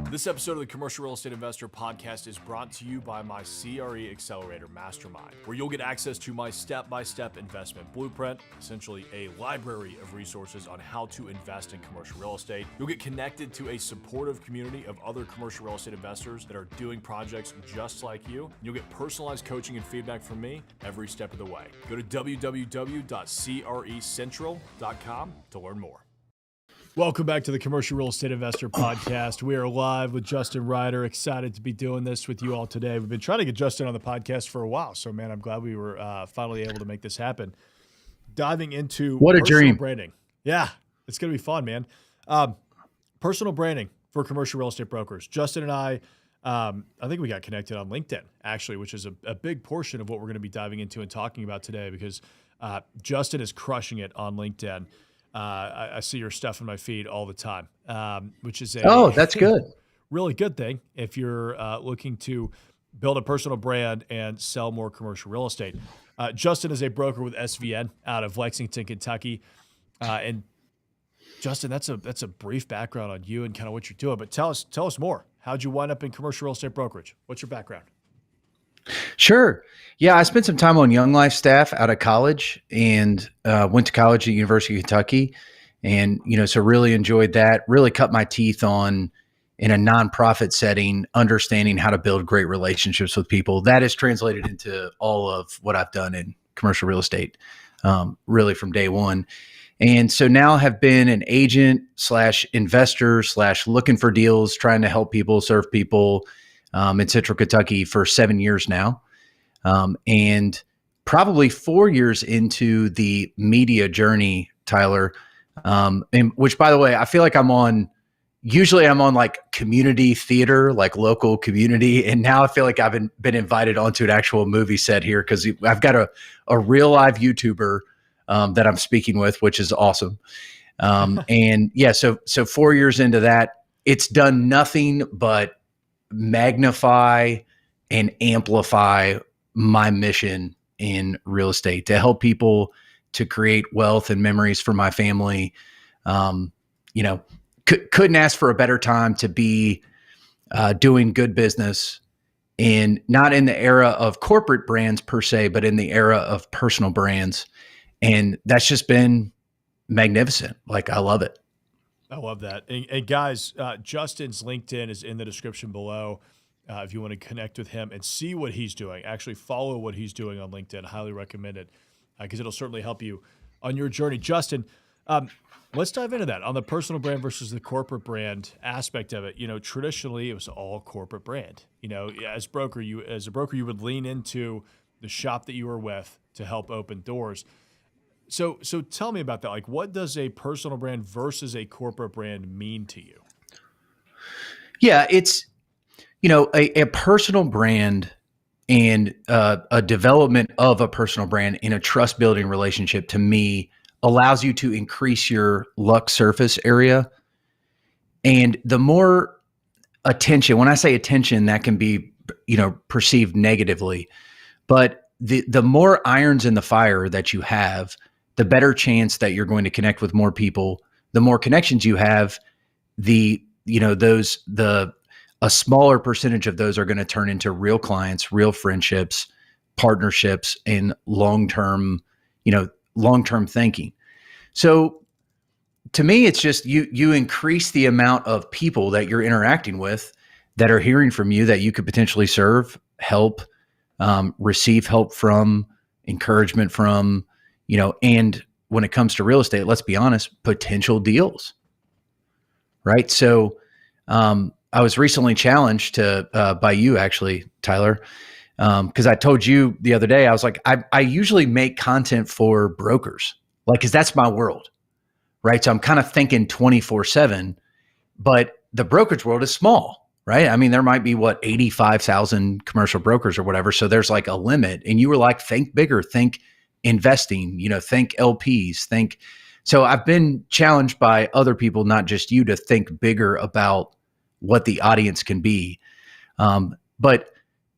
This episode of the Commercial Real Estate Investor Podcast is brought to you by my CRE Accelerator Mastermind, where you'll get access to my step-by-step investment blueprint, essentially a library of resources on how to invest in commercial real estate. You'll get connected to a supportive community of other commercial real estate investors that are doing projects just like you. You'll get personalized coaching and feedback from me every step of the way. Go to www.crecentral.com to learn more. Welcome back to the Commercial Real Estate Investor Podcast. We are live with Justin Ryder. Excited to be doing this with you all today. We've been trying to get Justin on the podcast for a while, so man, I'm glad we were finally able to make this happen. Diving into what a dream branding. Yeah, it's going to be fun, man. Personal branding for commercial real estate brokers. Justin and I think we got connected on LinkedIn, actually, which is a big portion of what we're going to be diving into and talking about today because Justin is crushing it on LinkedIn. I see your stuff in my feed all the time, which is that's good. Really good thing if you're looking to build a personal brand and sell more commercial real estate. Justin is a broker with SVN out of Lexington, Kentucky. And Justin, that's a brief background on you and kind of what you're doing, but tell us more. How'd you wind up in commercial real estate brokerage? What's your background? Sure. Yeah, I spent some time on Young Life staff out of college and went to college at University of Kentucky. And, so really enjoyed that, really cut my teeth on in a nonprofit setting, understanding how to build great relationships with people. That is translated into all of what I've done in commercial real estate, really from day one. And so now have been an agent / investor / looking for deals, trying to help people, serve people, in Central Kentucky for 7 years now. And probably 4 years into the media journey, Tyler, and which, by the way, I feel like usually I'm on like community theater, like local community. And now I feel like I've been invited onto an actual movie set here because I've got a real live YouTuber that I'm speaking with, which is awesome. And yeah, so 4 years into that, it's done nothing but magnify and amplify my mission in real estate to help people to create wealth and memories for my family. Couldn't ask for a better time to be doing good business in not in the era of corporate brands per se, but in the era of personal brands. And that's just been magnificent. Like, I love it. I love that. And guys, Justin's LinkedIn is in the description below. If you want to connect with him and see what he's doing, actually follow what he's doing on LinkedIn. Highly recommend it because it'll certainly help you on your journey. Justin, let's dive into that on the personal brand versus the corporate brand aspect of it. Traditionally it was all corporate brand. As a broker, you would lean into the shop that you were with to help open doors. So tell me about that. Like, what does a personal brand versus a corporate brand mean to you? Yeah, it's, a personal brand and a development of a personal brand in a trust building relationship to me allows you to increase your luck surface area. And the more attention, when I say attention, that can be, perceived negatively, but the more irons in the fire that you have, the better chance that you're going to connect with more people. The more connections you have, a smaller percentage of those are going to turn into real clients, real friendships, partnerships, and long-term thinking. So to me, it's just you increase the amount of people that you're interacting with that are hearing from you that you could potentially serve, help, receive help from, encouragement from, and when it comes to real estate, let's be honest, potential deals, right? So, I was recently challenged by you actually, Tyler, because I told you the other day, I was like, I usually make content for brokers, like, cause that's my world, right? So I'm kind of thinking 24/7, but the brokerage world is small, right? I mean, there might be 85,000 commercial brokers or whatever. So there's like a limit, and you were like, think bigger, think investing, think LPs, so I've been challenged by other people, not just you, to think bigger about what the audience can be. But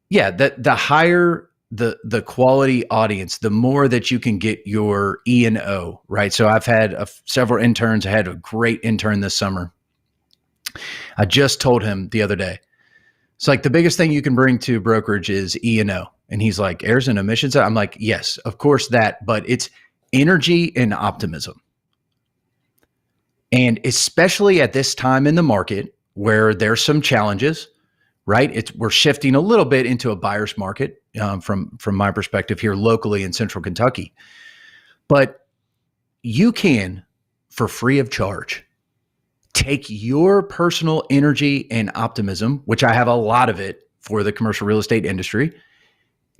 yeah, the higher the quality audience, the more that you can get your E&O, right? So I've had several interns. I had a great intern this summer I just told him the other day. It's like the biggest thing you can bring to brokerage is E&O. And he's like, airs and emissions. I'm like, yes, of course that, but it's energy and optimism. And especially at this time in the market where there's some challenges, right? We're shifting a little bit into a buyer's market from my perspective here locally in Central Kentucky. But you can, for free of charge, take your personal energy and optimism, which I have a lot of it for the commercial real estate industry,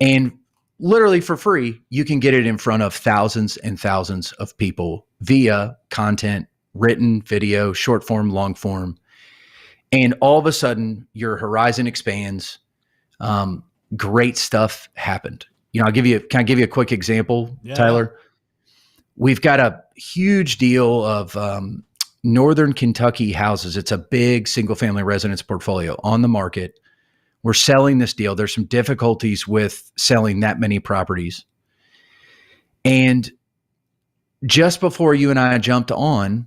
and literally for free, you can get it in front of thousands and thousands of people via content, written, video, short form, long form. And all of a sudden, your horizon expands. Great stuff happened. Can I give you a quick example, Tyler? We've got a huge deal of Northern Kentucky houses. It's a big single family residence portfolio on the market. We're selling this deal. There's some difficulties with selling that many properties. And just before you and I jumped on,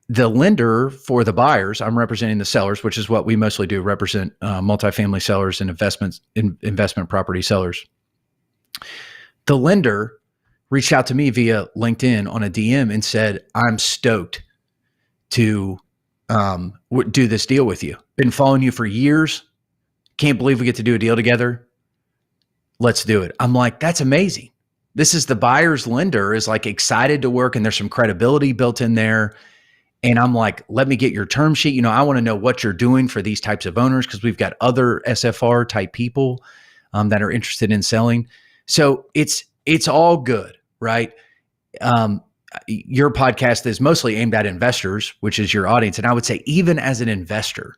the lender for the buyers, I'm representing the sellers, which is what we mostly do, represent multifamily sellers and investment property sellers. The lender reached out to me via LinkedIn on a DM and said, I'm stoked to do this deal with you. Been following you for years. Can't believe we get to do a deal together. Let's do it. I'm like, that's amazing. This is the buyer's lender is like excited to work and there's some credibility built in there. And I'm like, let me get your term sheet. I want to know what you're doing for these types of owners because we've got other SFR type people that are interested in selling. So it's all good, right? Your podcast is mostly aimed at investors, which is your audience. And I would say even as an investor,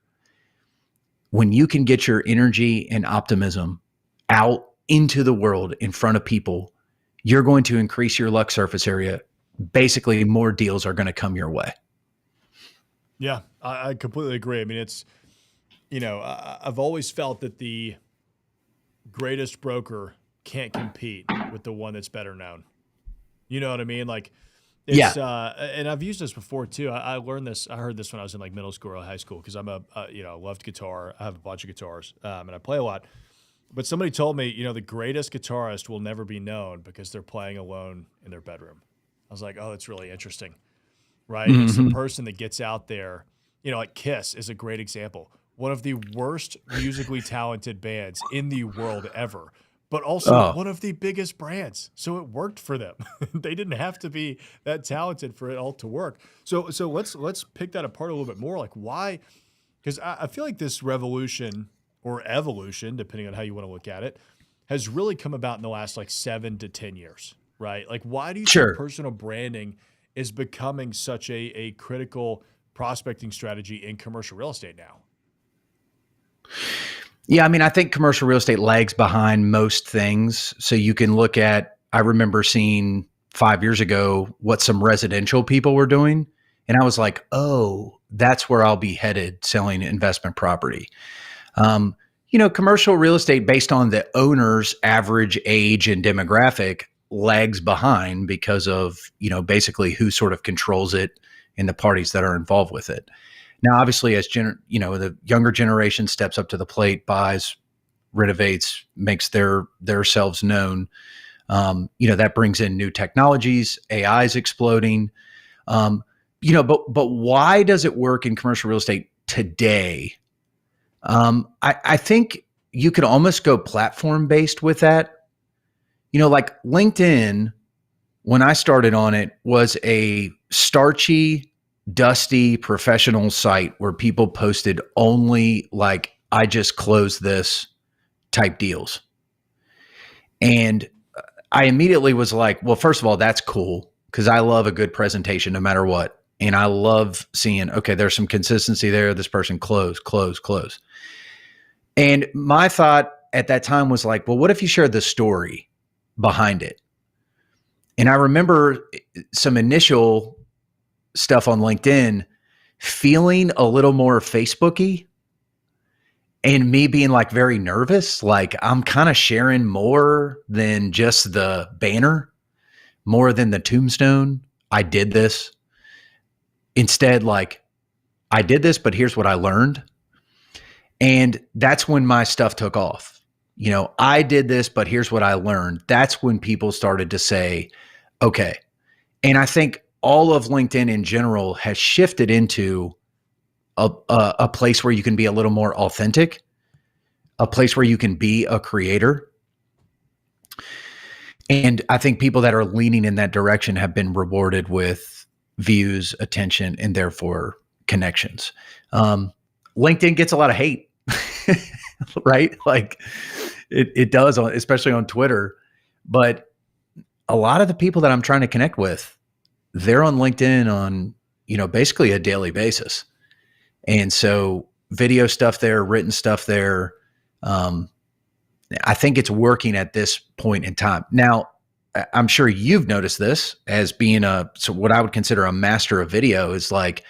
when you can get your energy and optimism out into the world in front of people, you're going to increase your luck surface area. Basically, more deals are going to come your way. Yeah, I completely agree. I mean, it's, I've always felt that the greatest broker can't compete with the one that's better known. You know what I mean? Like, it's, and I've used this before too. I learned this. I heard this when I was in like middle school or high school because I'm loved guitar. I have a bunch of guitars and I play a lot. But somebody told me, the greatest guitarist will never be known because they're playing alone in their bedroom. I was like, oh, that's really interesting. Right? Mm-hmm. It's the person that gets out there, like Kiss is a great example. One of the worst musically talented bands in the world ever, but also one of the biggest brands. So it worked for them. They didn't have to be that talented for it all to work. So let's pick that apart a little bit more. Like why? Because I feel like this revolution or evolution, depending on how you want to look at it, has really come about in the last like 7 to 10 years, right? Like why do you think personal branding is becoming such a critical prospecting strategy in commercial real estate now? Yeah, I mean, I think commercial real estate lags behind most things. So you can look at, I remember seeing 5 years ago what some residential people were doing. And I was like, oh, that's where I'll be headed selling investment property. Commercial real estate based on the owner's average age and demographic lags behind because of, basically who sort of controls it and the parties that are involved with it. Now, obviously, as the younger generation steps up to the plate, buys, renovates, makes their selves known, that brings in new technologies. AI is exploding, but why does it work in commercial real estate today? I think you could almost go platform based with that. Like LinkedIn, when I started on it, was a starchy, dusty professional site where people posted only like, I just closed this type deals. And I immediately was like, well, first of all, that's cool because I love a good presentation no matter what. And I love seeing, okay, there's some consistency there. This person close. And my thought at that time was like, well, what if you shared the story behind it? And I remember some initial stuff on LinkedIn feeling a little more Facebooky and me being like very nervous. Like I'm kind of sharing more than just the banner, more than the tombstone. I did this. Instead, like I did this, but here's what I learned. And that's when my stuff took off. I did this, but here's what I learned. That's when people started to say, okay. And I think all of LinkedIn in general has shifted into a place where you can be a little more authentic, a place where you can be a creator. And I think people that are leaning in that direction have been rewarded with views, attention, and therefore connections. LinkedIn gets a lot of hate, right? Like it does, especially on Twitter. But a lot of the people that I'm trying to connect with, they're on LinkedIn on, basically a daily basis. And so video stuff there, written stuff there. I think it's working at this point in time. Now, I'm sure you've noticed this as being so what I would consider a master of video is like,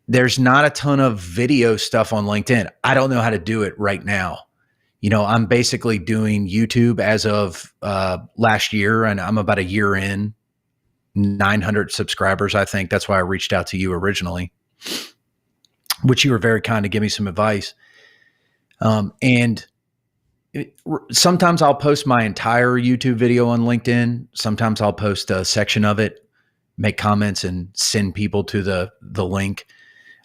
there's not a ton of video stuff on LinkedIn. I don't know how to do it right now. I'm basically doing YouTube as of last year, and I'm about a year in, 900 subscribers, I think. That's why I reached out to you originally, which you were very kind to give me some advice. And sometimes I'll post my entire YouTube video on LinkedIn. Sometimes I'll post a section of it, make comments, and send people to the link.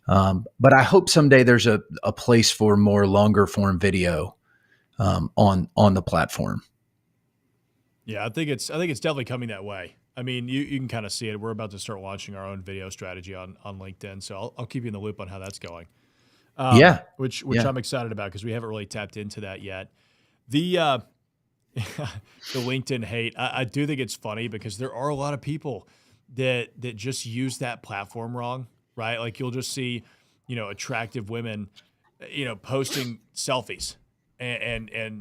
But I hope someday there's a place for more longer form video on the platform. Yeah, I think it's definitely coming that way. I mean, you can kind of see it. We're about to start launching our own video strategy on LinkedIn, so I'll keep you in the loop on how that's going. Which I'm excited about because we haven't really tapped into that yet. The the LinkedIn hate, I do think it's funny because there are a lot of people that just use that platform wrong, right? Like you'll just see, attractive women, posting selfies and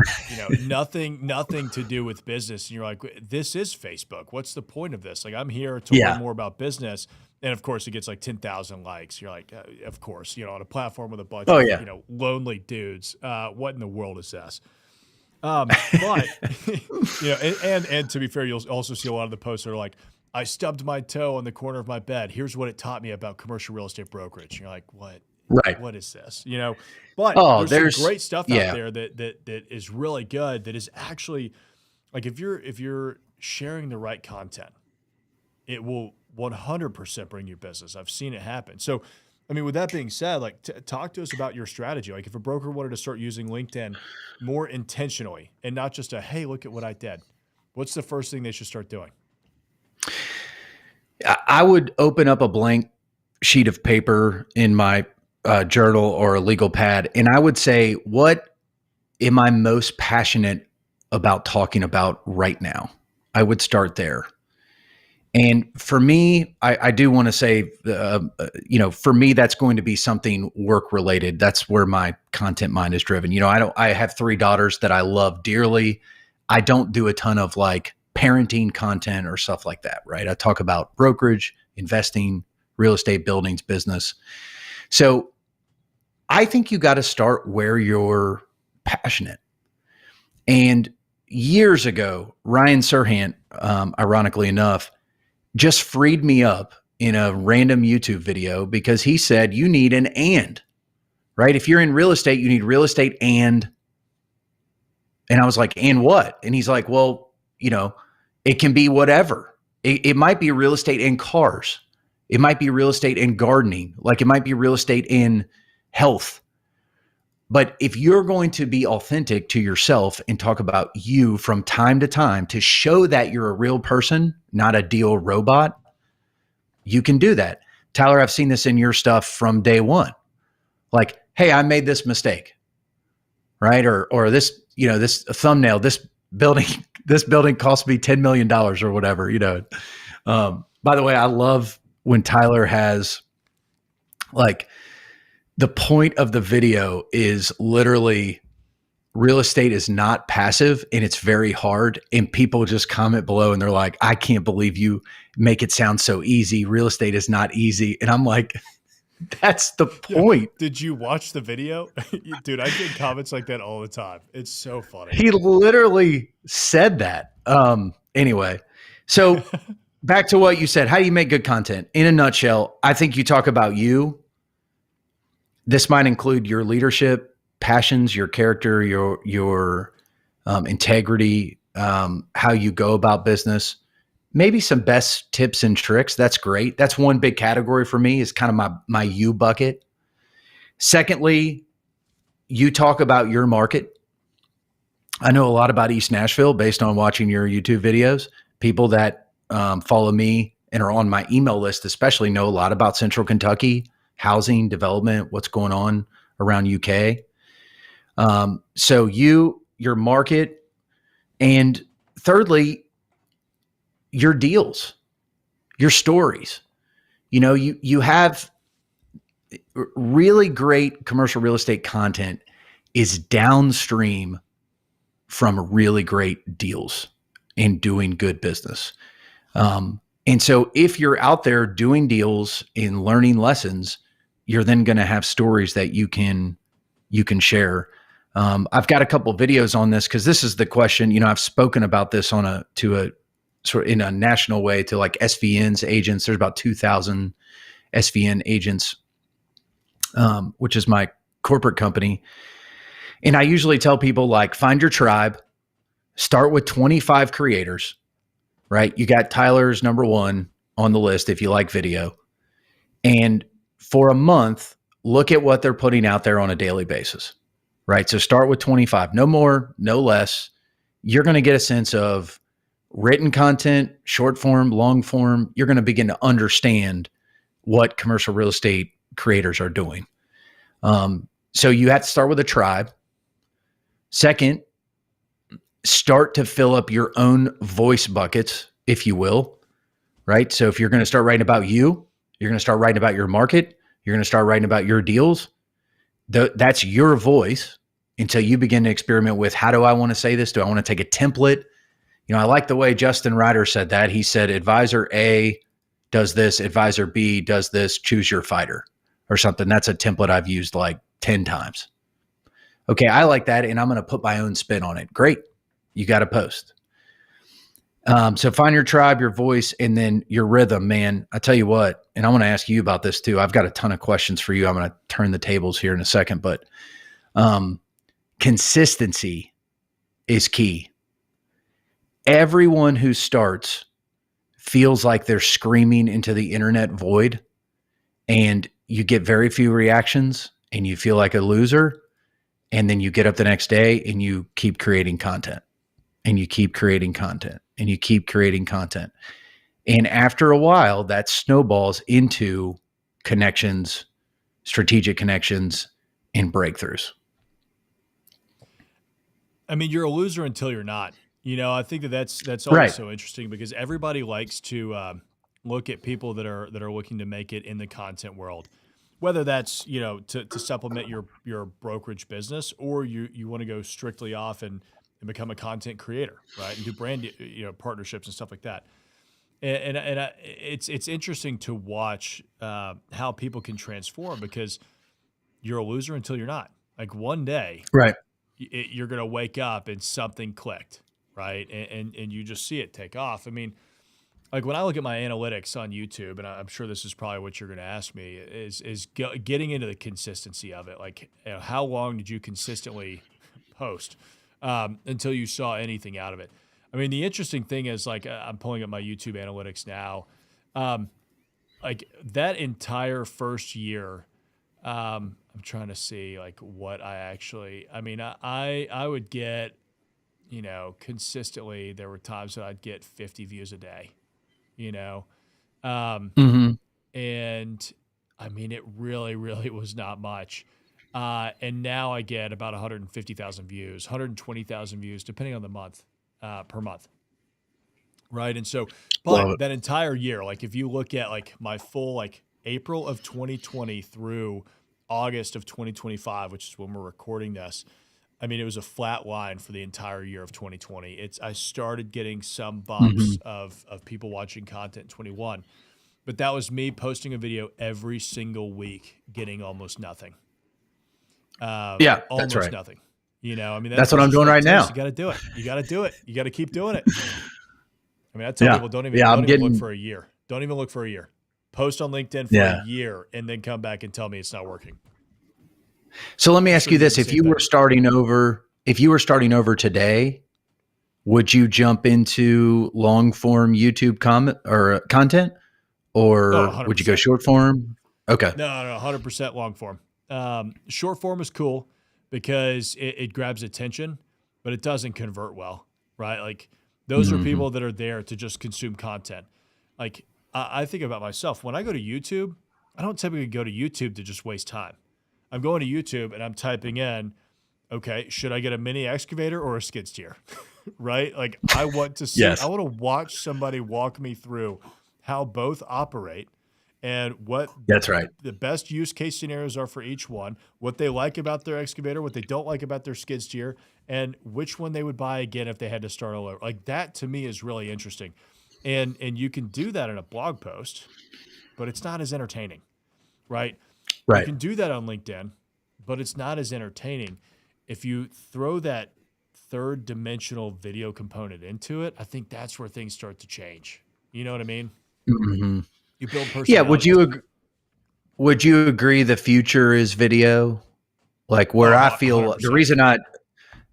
nothing to do with business. And you're like, this is Facebook. What's the point of this? Like, I'm here to learn more about business. And of course it gets like 10,000 likes. You're like, of course, on a platform with a bunch of, lonely dudes. What in the world is this? But and to be fair, you'll also see a lot of the posts that are like, I stubbed my toe on the corner of my bed. Here's what it taught me about commercial real estate brokerage. And you're like, what? Right. What is this? But there's some great stuff out there that is really good. That is actually like if you're sharing the right content, it will 100% bring you business. I've seen it happen. So, I mean, with that being said, like talk to us about your strategy. Like if a broker wanted to start using LinkedIn more intentionally and not just hey, look at what I did. What's the first thing they should start doing? I would open up a blank sheet of paper in my journal or a legal pad, and I would say, what am I most passionate about talking about right now? I would start there. And for me, I do want to say, for me, that's going to be something work related. That's where my content mind is driven. I have 3 daughters that I love dearly. I don't do a ton of like parenting content or stuff like that, right? I talk about brokerage, investing, real estate, buildings, business. So I think you got to start where you're passionate. And years ago, Ryan Serhant, ironically enough, just freed me up in a random YouTube video because he said, you need an and, right? If you're in real estate, you need real estate and I was like, and what? And he's like, well, it can be whatever. It might be real estate and cars. It might be real estate and gardening. Like it might be real estate in health. But if you're going to be authentic to yourself and talk about you from time to time to show that you're a real person, not a deal robot, you can do that. Tyler, I've seen this in your stuff from day one. Like, hey, I made this mistake, right? Or this, this thumbnail, this building cost me $10 million or whatever, By the way, I love when Tyler has like, the point of the video is literally real estate is not passive and it's very hard. And people just comment below and they're like, I can't believe you make it sound so easy. Real estate is not easy. And I'm like, that's the point. Yeah. Did you watch the video? Dude, I get comments like that all the time. It's so funny. He literally said that. Anyway, so back to what you said. How do you make good content? In a nutshell, I think you talk about you. This might include your leadership, passions, your character, your integrity, how you go about business. Maybe some best tips and tricks. That's great. That's one big category for me, is kind of my you bucket. Secondly, you talk about your market. I know a lot about East Nashville based on watching your YouTube videos. People that follow me and are on my email list especially know a lot about Central Kentucky, housing, development, what's going on around UK. So your market, and thirdly, your deals, your stories. You have really great commercial real estate content is downstream from really great deals and doing good business. And so if you're out there doing deals and learning lessons, you're then going to have stories that you can share. I've got a couple of videos on this because this is the question. I've spoken about this sort of in a national way to like SVN's agents. There's about 2,000 SVN agents, which is my corporate company. And I usually tell people, like, find your tribe, start with 25 creators, right? You got Tyler's number one on the list if you like video. And for a month, look at what they're putting out there on a daily basis, right? So start with 25, no more, no less. You're going to get a sense of written content, short form, long form. You're going to begin to understand what commercial real estate creators are doing. So you have to start with a tribe. Second, start to fill up your own voice buckets, if you will, right? So if you're going to start writing about you, you're going to start writing about your market, you're going to start writing about your deals. That's your voice until you begin to experiment with, how do I want to say this? Do I want to take a template? I like the way Justin Ryder said that. He said, advisor A does this, advisor B does this, choose your fighter or something. That's a template I've used like 10 times. Okay, I like that, and I'm going to put my own spin on it. Great. You got to post. So find your tribe, your voice, and then your rhythm, man. I tell you what, and I want to ask you about this too. I've got a ton of questions for you. I'm going to turn the tables here in a second, but consistency is key. Everyone who starts feels like they're screaming into the internet void, and you get very few reactions, and you feel like a loser. And then you get up the next day and you keep creating content, and you keep creating content, and you keep creating content. And after a while, that snowballs into connections, strategic connections, and breakthroughs. I mean, you're a loser until you're not. I think that's always Right. so interesting, because everybody likes to look at people that are looking to make it in the content world. Whether that's, to supplement your brokerage business, or you want to go strictly off and become a content creator, right? And do brand, partnerships and stuff like that. It's interesting to watch how people can transform, because you're a loser until you're not. Like, one day, Right. you're going to wake up and something clicked, right? And you just see it take off. I mean, like, when I look at my analytics on YouTube, and I'm sure this is probably what you're going to ask me, is getting into the consistency of it. Like, how long did you consistently post until you saw anything out of it? I mean, the interesting thing is, like, I'm pulling up my YouTube analytics now. Like, that entire first year, I'm trying to see, like, what I mean, I would get, consistently, there were times that I'd get 50 views a day. Mm-hmm. And I mean, it really, really was not much. And now I get about 150,000 views, 120,000 views, depending on the month, per month. Right. And so, but that entire year, like, if you look at like my full, like, April of 2020 through August of 2025, which is when we're recording this, I mean, it was a flat line for the entire year of 2020. I started getting some bumps of people watching content in 21, but that was me posting a video every single week, getting almost nothing. Yeah, almost that's right. nothing. I mean, That's what I'm doing right now. You got to do it. You got to do it. You got to keep doing it. I mean, I tell Yeah. people Yeah. don't I'm even look getting, for a year. Don't even look for a year. Post on LinkedIn for a yeah. year and then come back and tell me it's not working. So let me I'm ask sure you you do this. the same thing. If you were starting over today, would you jump into long form YouTube comment or content, Oh, or would you go 100%. short form? Okay. No, 100% long form. Short form is cool because it grabs attention, but it doesn't convert well, right? Like those are Hmm. people that are there to just consume content. Like I think about myself when I go to YouTube, I don't typically go to YouTube to just waste time. I'm going to YouTube and I'm typing in, okay, should I get a mini excavator or a skid steer? Right? Like I want to see, I Yes, want to watch somebody walk me through how both operate and what that's right. the best use case scenarios are for each one, what they like about their excavator, what they don't like about their skid steer, and which one they would buy again if they had to start all over. Like that to me is really interesting. And you can do that in a blog post, but it's not as entertaining, right? You Right. can do that on LinkedIn, but it's not as entertaining. If you throw that third dimensional video component into it, I think that's where things start to change. You know what I mean? Hmm. You build Yeah. personalities. Would you agree the future is video? Like where Oh, I feel the 100%. reason I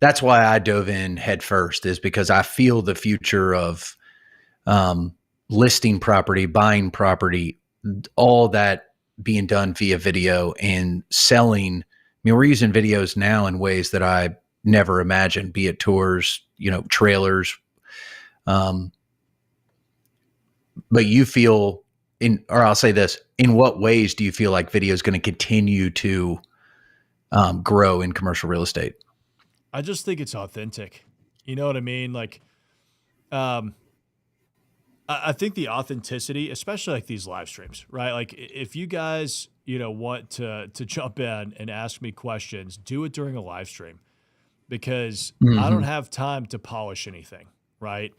that's why I dove in head first is because I feel the future of um, listing property, buying property, all that being done via video and selling. I mean, we're using videos now in ways that I never imagined, be it tours, trailers. Um, but you feel or I'll say this, in what ways do you feel like video is going to continue to grow in commercial real estate? I just think it's authentic. You know what I mean? Like, um, I think the authenticity, especially like these live streams, right? Like, if you guys, want to jump in and ask me questions, do it during a live stream because I don't Hmm. have time to polish anything, right?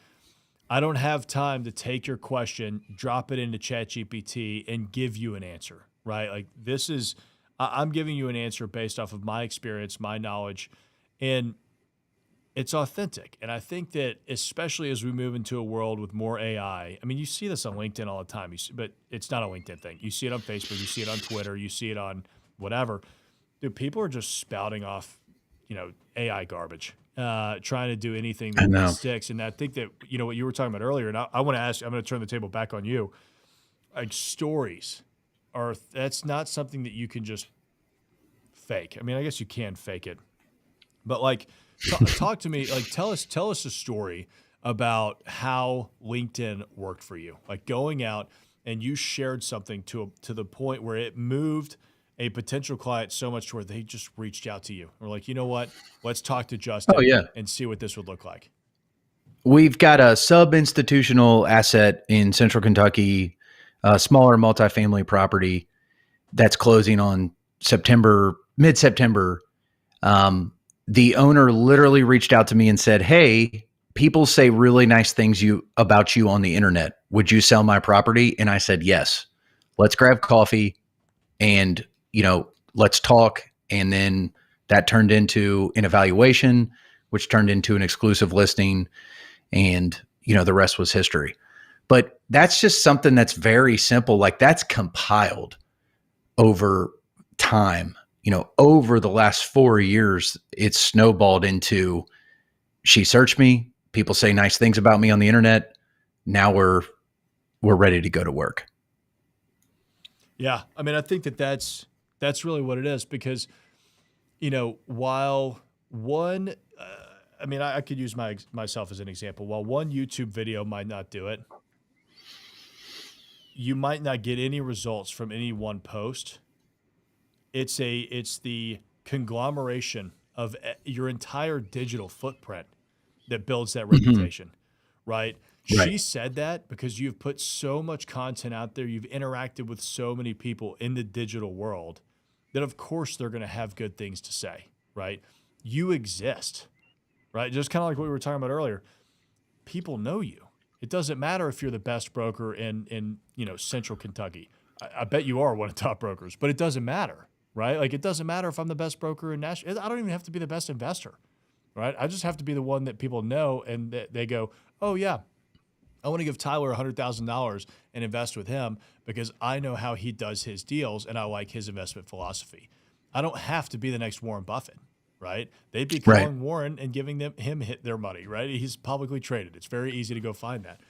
I don't have time to take your question, drop it into ChatGPT, and give you an answer, right? Like this is, I'm giving you an answer based off of my experience, my knowledge, and it's authentic. And I think that especially as we move into a world with more AI, I mean, you see this on LinkedIn all the time, but it's not a LinkedIn thing. You see it on Facebook, you see it on Twitter, you see it on whatever. Dude, people are just spouting off, AI garbage, trying to do anything I that know. sticks. And I think that, what you were talking about earlier, and I want to ask, I'm going to turn the table back on you. Like stories that's not something that you can just fake. I mean, I guess you can fake it, but like, talk to me. Like, tell us a story about how LinkedIn worked for you. Like going out and you shared something to the point where it moved a potential client so much to where they just reached out to you. Or like, you know what? Let's talk to Oh Justin yeah. and see what this would look like. We've got a sub institutional asset in central Kentucky, a smaller multifamily property that's closing on mid September. Um, the owner literally reached out to me and said, "Hey, people say really nice things about you on the internet. Would you sell my property?" And I said, "Yes. Let's grab coffee and, let's talk." And then that turned into an evaluation, which turned into an exclusive listing, and the rest was history. But that's just something that's very simple. Like that's compiled over time. Over the last 4 years, it's snowballed into she searched me. People say nice things about me on the internet. Now we're ready to go to work. Yeah, I mean, I think that that's really what it is because while one, I mean, I could use myself as an example. While one YouTube video might not do it, you might not get any results from any one post. It's the conglomeration of your entire digital footprint that builds that Mm-hmm. reputation, right? Right. She said that because you've put so much content out there, you've interacted with so many people in the digital world that of course they're going to have good things to say, right? You exist, right? Just kind of like what we were talking about earlier. People know you. It doesn't matter if you're the best broker in central Kentucky. I bet you are one of the top brokers, but it doesn't matter, right? Like it doesn't matter if I'm the best broker in Nashville. I don't even have to be the best investor, right? I just have to be the one that people know and that they go, oh yeah, I want to give Tyler $100,000 and invest with him because I know how he does his deals and I like his investment philosophy. I don't have to be the next Warren Buffett, right? They'd be Right. calling Warren and giving him their money, right? He's publicly traded. It's very easy to go find that.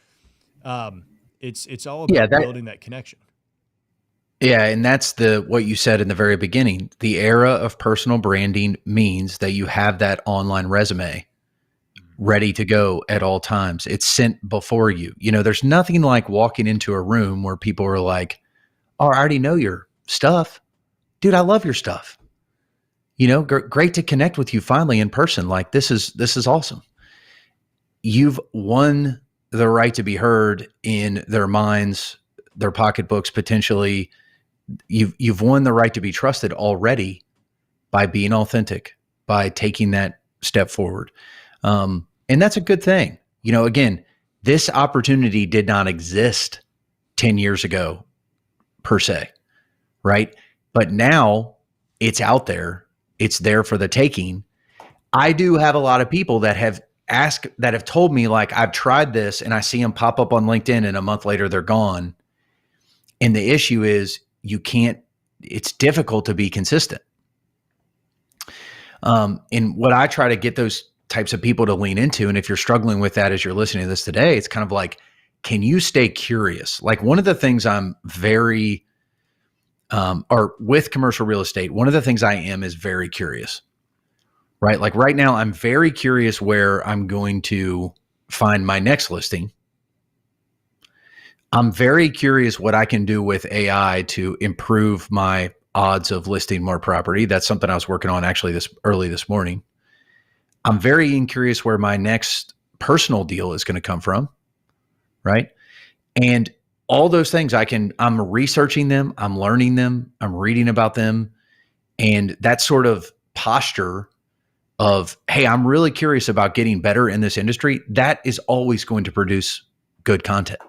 It's all Yeah, about building that connection. yeah, and that's what you said in the very beginning. The era of personal branding means that you have that online resume ready to go at all times. It's sent before you. There's nothing like walking into a room where people are like, "Oh, I already know your stuff. Dude, I love your stuff. Great to connect with you finally in person. Like this is awesome." You've won the right to be heard in their minds, their pocketbooks potentially. You've won the right to be trusted already by being authentic, by taking that step forward. And that's a good thing. Again, this opportunity did not exist 10 years ago per se, right? But now it's out there. It's there for the taking. I do have a lot of people that have told me, like, I've tried this and I see them pop up on LinkedIn and a month later they're gone. And the issue is it's difficult to be consistent. And what I try to get those types of people to lean into, and if you're struggling with that as you're listening to this today, it's kind of like, can you stay curious? Like one of the things I'm very, or with commercial real estate, one of the things I am is very curious, right? Like right now, I'm very curious where I'm going to find my next listing. I'm very curious what I can do with AI to improve my odds of listing more property. That's something I was working on actually early this morning. I'm very curious where my next personal deal is going to come from, right? And all those things I'm researching them, I'm learning them, I'm reading about them. And that sort of posture of, hey, I'm really curious about getting better in this industry, that is always going to produce good content.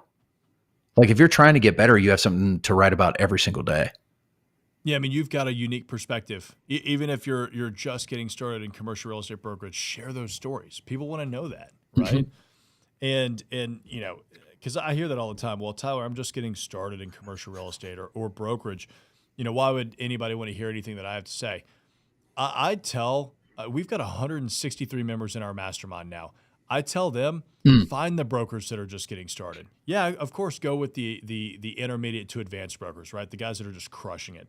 Like if you're trying to get better, you have something to write about every single day. Yeah, I mean, you've got a unique perspective. Even if you're just getting started in commercial real estate brokerage, share those stories. People want to know that, right? Mm-hmm. And because I hear that all the time. Well, Tyler, I'm just getting started in commercial real estate or brokerage. Why would anybody want to hear anything that I have to say? I tell we've got 163 members in our mastermind now. I tell them, find the brokers that are just getting started. Yeah, of course, go with the intermediate to advanced brokers, right? The guys that are just crushing it.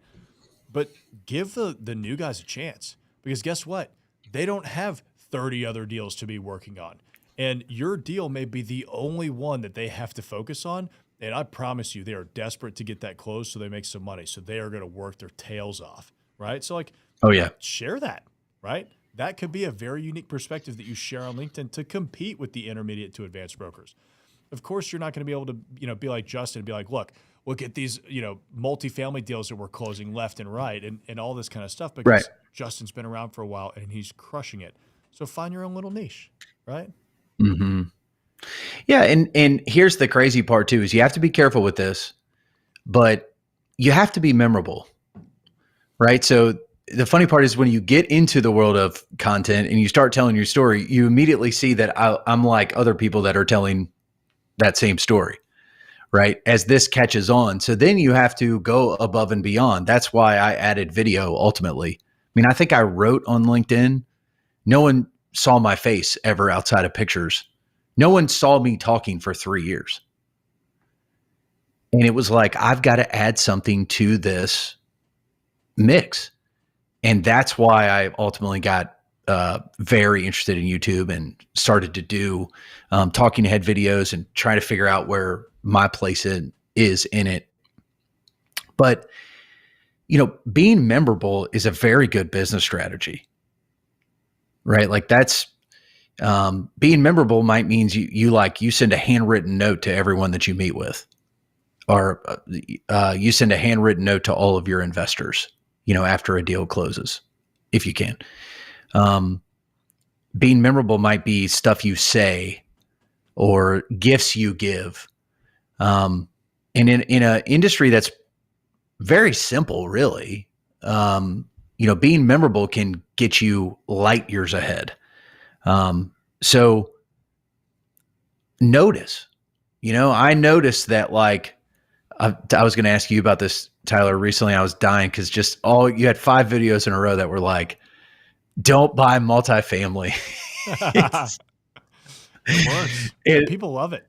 But give the new guys a chance because guess what? They don't have 30 other deals to be working on. And your deal may be the only one that they have to focus on. And I promise you, they are desperate to get that closed so they make some money. So they are going to work their tails off, right? So oh yeah, share that, right? That could be a very unique perspective that you share on LinkedIn to compete with the intermediate to advanced brokers. Of course, you're not going to be able to, be like Justin and be like, look at these, multifamily deals that we're closing left and right and all this kind of stuff because right. Justin's been around for a while and he's crushing it. So find your own little niche, right? Mm-hmm. Yeah. And here's the crazy part too, is you have to be careful with this, but you have to be memorable, right? So the funny part is when you get into the world of content and you start telling your story, you immediately see that I'm like other people that are telling that same story, right? As this catches on. So then you have to go above and beyond. That's why I added video ultimately. I mean, I think I wrote on LinkedIn. No one saw my face ever outside of pictures. No one saw me talking for 3 years. And it was like, I've got to add something to this mix. And that's why I ultimately got very interested in YouTube and started to do talking head videos and try to figure out where my place is in it. But, being memorable is a very good business strategy, right? Like that's being memorable might means you send a handwritten note to everyone that you meet with, or you send a handwritten note to all of your investors, after a deal closes, if you can. Being memorable might be stuff you say or gifts you give. And in an industry that's very simple, really, being memorable can get you light years ahead. So notice, I noticed that like, I was going to ask you about this, Tyler. Recently, I was dying because you had 5 videos in a row that were like, don't buy multifamily. It works. it, People love it.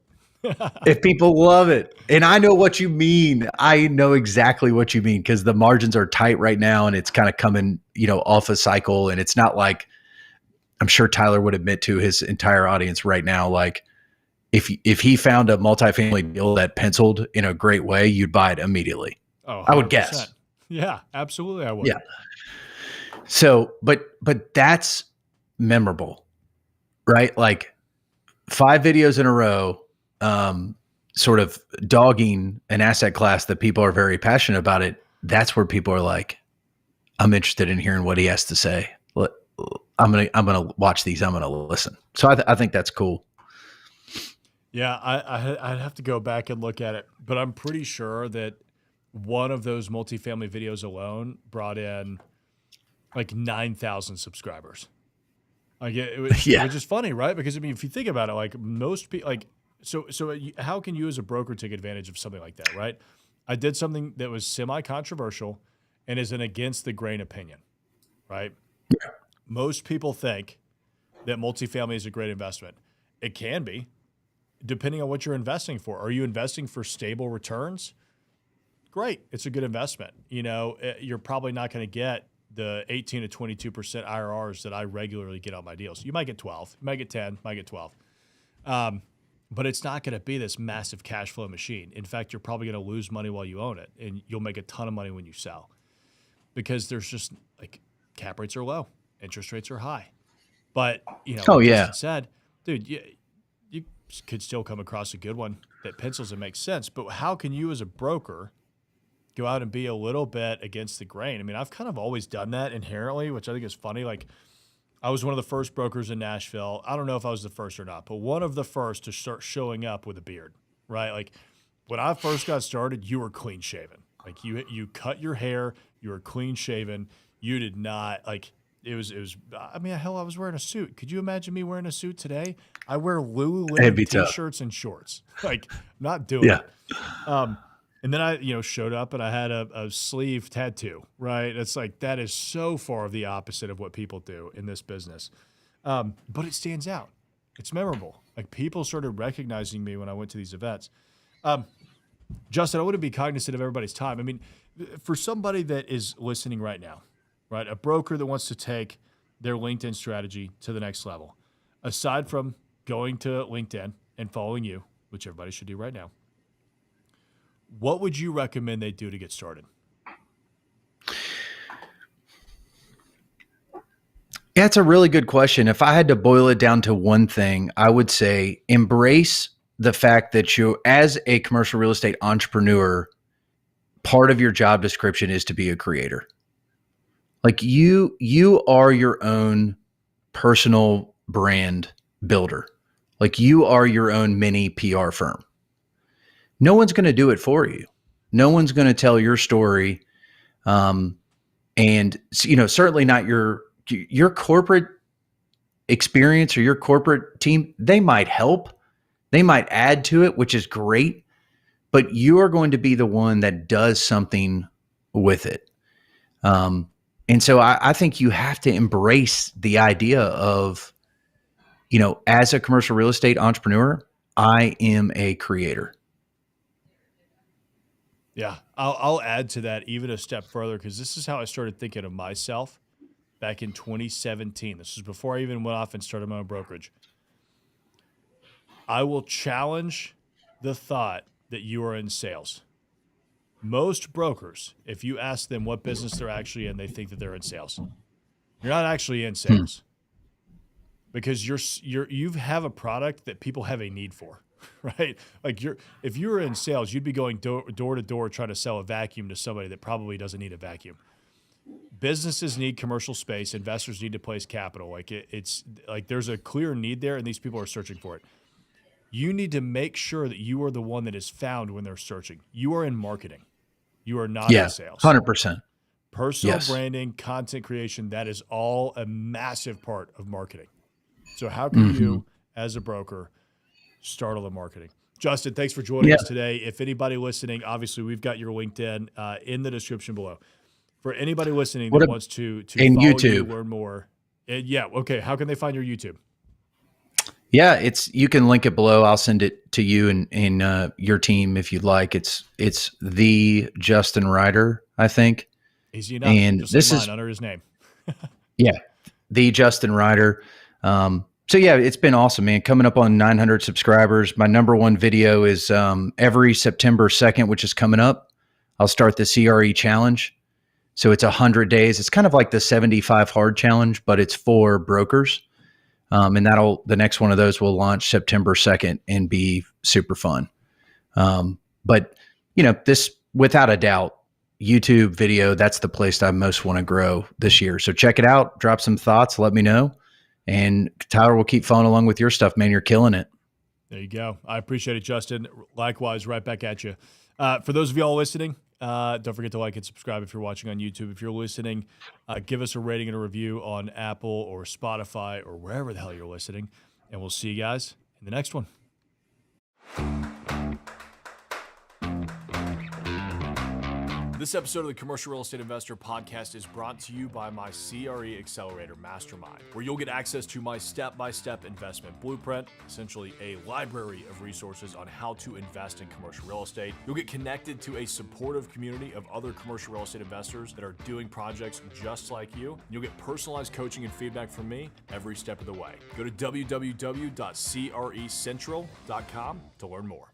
if people love it. And I know what you mean. I know exactly what you mean because the margins are tight right now and it's kind of coming, off a cycle. And it's not like, I'm sure Tyler would admit to his entire audience right now, like if he found a multifamily deal that penciled in a great way, you'd buy it immediately. Oh, 100%. I would guess. Yeah, absolutely. I would. Yeah. So, but that's memorable, right? Like 5 videos in a row, sort of dogging an asset class that people are very passionate about it. That's where people are like, I'm interested in hearing what he has to say. I'm going to watch these. I'm going to listen. So I think that's cool. Yeah. I'd have to go back and look at it, but I'm pretty sure that one of those multifamily videos alone brought in like 9,000 subscribers. Like which is funny, right? Because I mean, if you think about it, like most people, like so how can you as a broker take advantage of something like that, right? I did something that was semi-controversial and is an against the grain opinion, right? Yeah. Most people think that multifamily is a great investment. It can be, depending on what you're investing for. Are you investing for stable returns? Great, it's a good investment. You're probably not going to get the 18 to 22% IRRs that I regularly get on my deals. You might get 12, you might get 10, might get 12. But it's not going to be this massive cash flow machine. In fact, you're probably going to lose money while you own it, and you'll make a ton of money when you sell because there's just like cap rates are low, interest rates are high. But, like Justin said, dude, you could still come across a good one that pencils and makes sense. But how can you as a broker go out and be a little bit against the grain? I mean, I've kind of always done that inherently, which I think is funny. Like, I was one of the first brokers in Nashville. I don't know if I was the first or not, but one of the first to start showing up with a beard, right? Like, when I first got started, you were clean shaven. Like, you cut your hair, you were clean shaven. You did not, like, it was, I mean, hell, I was wearing a suit. Could you imagine me wearing a suit today? I wear Lululemon t-shirts and shorts. Like, not doing it. And then I, showed up and I had a sleeve tattoo, right? It's like, that is so far the opposite of what people do in this business. But it stands out. It's memorable. Like, people started recognizing me when I went to these events. Justin, I want to be cognizant of everybody's time. I mean, for somebody that is listening right now, right, a broker that wants to take their LinkedIn strategy to the next level, aside from going to LinkedIn and following you, which everybody should do right now, what would you recommend they do to get started? Yeah, it's a really good question. If I had to boil it down to one thing, I would say embrace the fact that you, as a commercial real estate entrepreneur, part of your job description is to be a creator. Like you are your own personal brand builder. Like you are your own mini PR firm. No one's going to do it for you. No one's going to tell your story. And certainly not your corporate experience or your corporate team. They might help. They might add to it, which is great, but you are going to be the one that does something with it. And so I think you have to embrace the idea of, as a commercial real estate entrepreneur, I am a creator. Yeah, I'll add to that even a step further because this is how I started thinking of myself back in 2017. This was before I even went off and started my own brokerage. I will challenge the thought that you are in sales. Most brokers, if you ask them what business they're actually in, they think that they're in sales. You're not actually in sales because you have a product that people have a need for, right? Like if you were in sales, you'd be going door to door trying to sell a vacuum to somebody that probably doesn't need a vacuum. Businesses need commercial space. Investors need to place capital. Like it's like there's a clear need there, and these people are searching for it. You need to make sure that you are the one that is found when they're searching. You are in marketing. You are not in sales. 100%. Personal branding, content creation, that is all a massive part of marketing. So how can you, as a broker, start all the marketing? Justin, thanks for joining Yeah. us today. If anybody listening, obviously we've got your LinkedIn in the description below. For anybody listening that wants to In follow you, YouTube. learn more, okay. How can they find your YouTube? Yeah, you can link it below. I'll send it to you and your team if you'd like. It's the Justin Ryder, I think. Easy enough. And Just this like is mine under his name. yeah, the Justin Ryder. So yeah, it's been awesome, man. Coming up on 900 subscribers. My number one video is every September 2nd, which is coming up. I'll start the CRE challenge. So it's 100 days. It's kind of like the 75 hard challenge, but it's for brokers. And the next one of those will launch September 2nd and be super fun. But this, without a doubt, YouTube video, that's the place I most want to grow this year. So check it out, drop some thoughts, let me know. And Tyler will keep following along with your stuff, man. You're killing it. There you go. I appreciate it, Justin. Likewise, right back at you. For those of y'all listening, don't forget to like and subscribe if you're watching on YouTube. If you're listening, give us a rating and a review on Apple or Spotify or wherever the hell you're listening. And we'll see you guys in the next one. This episode of the Commercial Real Estate Investor Podcast is brought to you by my CRE Accelerator Mastermind, where you'll get access to my step-by-step investment blueprint, essentially a library of resources on how to invest in commercial real estate. You'll get connected to a supportive community of other commercial real estate investors that are doing projects just like you. You'll get personalized coaching and feedback from me every step of the way. Go to www.crecentral.com to learn more.